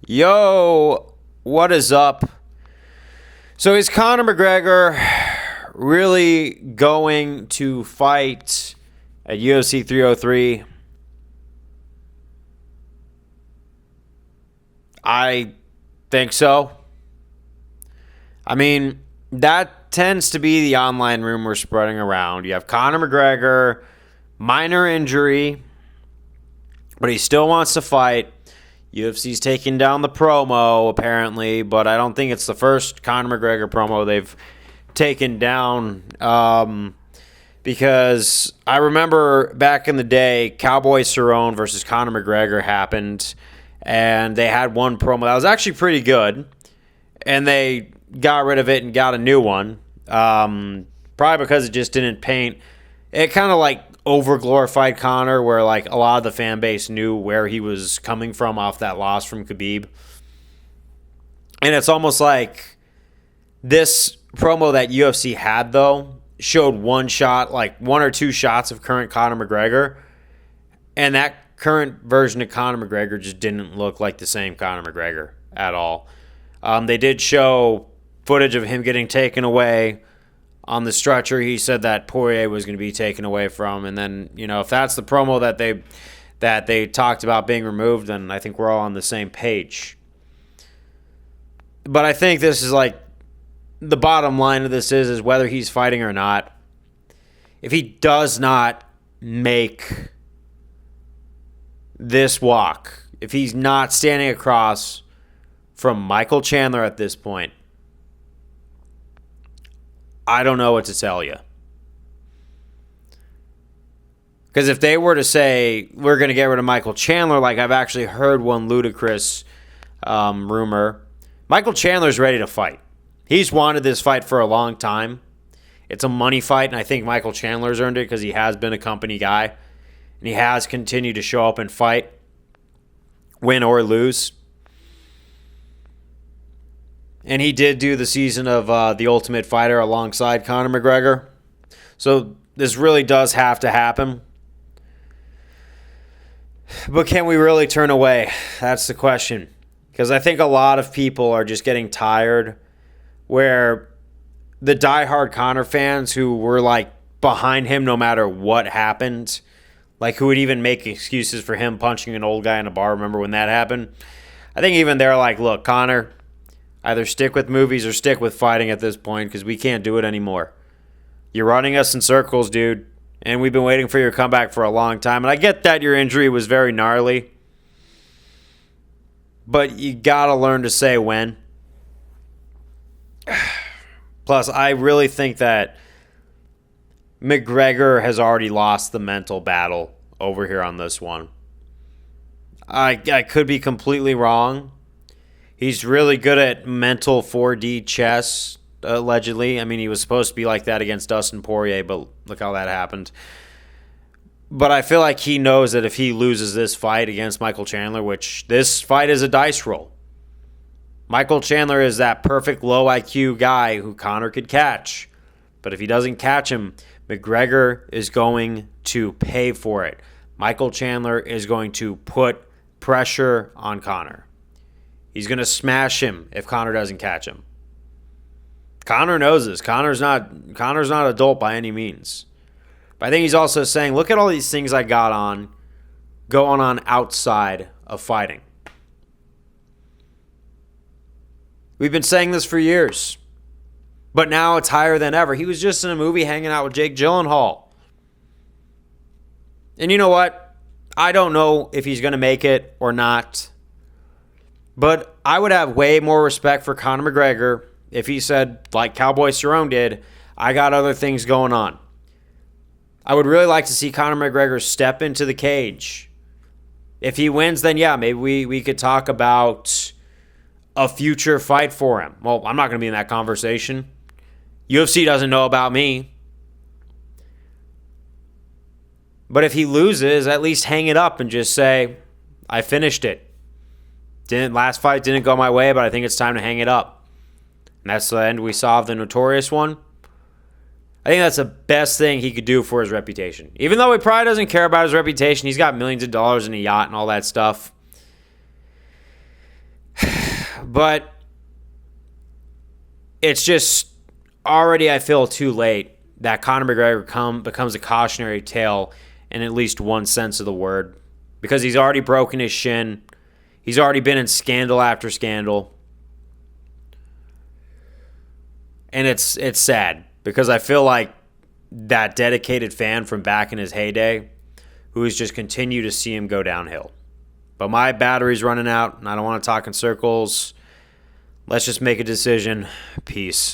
Yo, what is up? So is Conor McGregor really going to fight at UFC 303? I think so. I mean, that tends to be the online rumor spreading around. You have Conor McGregor, minor injury, but he still wants to fight. UFC's taking down the promo, apparently, but I don't think it's the first Conor McGregor promo they've taken down. Because I remember back in the day, Cowboy Cerrone versus Conor McGregor happened, and they had one promo that was actually pretty good, and they got rid of it and got a new one. Probably because it just didn't paint. It kind of like over-glorified Conor, where like a lot of the fan base knew where he was coming from off that loss from Khabib. And it's almost like this promo that UFC had, though, showed one or two shots of current Conor McGregor, and that current version of Conor McGregor just didn't look like the same Conor McGregor at all. They did show footage of him getting taken away on the stretcher. He said that Poirier was going to be taken away from, and then, if that's the promo that they talked about being removed, then I think we're all on the same page. But I think this is like the bottom line of this is whether he's fighting or not. If he does not make this walk, if he's not standing across from Michael Chandler at this point, I don't know what to tell you. Because if they were to say, we're going to get rid of Michael Chandler, like I've actually heard one ludicrous rumor, Michael Chandler's ready to fight. He's wanted this fight for a long time. It's a money fight, and I think Michael Chandler's earned it because he has been a company guy, and he has continued to show up and fight, win or lose. And he did do the season of The Ultimate Fighter alongside Conor McGregor. So this really does have to happen. But can we really turn away? That's the question. Because I think a lot of people are just getting tired where the diehard Conor fans who were like behind him no matter what happened, like who would even make excuses for him punching an old guy in a bar. Remember when that happened? I think even they're like, look, Conor, either stick with movies or stick with fighting at this point because we can't do it anymore. You're running us in circles, dude, and we've been waiting for your comeback for a long time. And I get that your injury was very gnarly, but you got to learn to say when. Plus, I really think that McGregor has already lost the mental battle over here on this one. I could be completely wrong. He's really good at mental 4D chess, allegedly. I mean, he was supposed to be like that against Dustin Poirier, but look how that happened. But I feel like he knows that if he loses this fight against Michael Chandler, which this fight is a dice roll, Michael Chandler is that perfect low IQ guy who Conor could catch. But if he doesn't catch him, McGregor is going to pay for it. Michael Chandler is going to put pressure on Conor. He's going to smash him if Conor doesn't catch him. Conor knows this. Conor's not a dolt by any means. But I think he's also saying, look at all these things I got going on outside of fighting. We've been saying this for years. But now it's higher than ever. He was just in a movie hanging out with Jake Gyllenhaal. And you know what? I don't know if he's going to make it or not. But I would have way more respect for Conor McGregor if he said, like Cowboy Cerrone did, I got other things going on. I would really like to see Conor McGregor step into the cage. If he wins, then yeah, maybe we could talk about a future fight for him. Well, I'm not going to be in that conversation. UFC doesn't know about me. But if he loses, at least hang it up and just say, I finished it. Last fight didn't go my way, but I think it's time to hang it up. And that's the end we saw of the Notorious one. I think that's the best thing he could do for his reputation. Even though he probably doesn't care about his reputation, he's got millions of dollars in a yacht and all that stuff. But it's just already, I feel, too late that Conor McGregor becomes a cautionary tale in at least one sense of the word, because he's already broken his shin. He's already been in scandal after scandal. And it's sad, because I feel like that dedicated fan from back in his heyday who has just continued to see him go downhill. But my battery's running out, and I don't want to talk in circles. Let's just make a decision. Peace.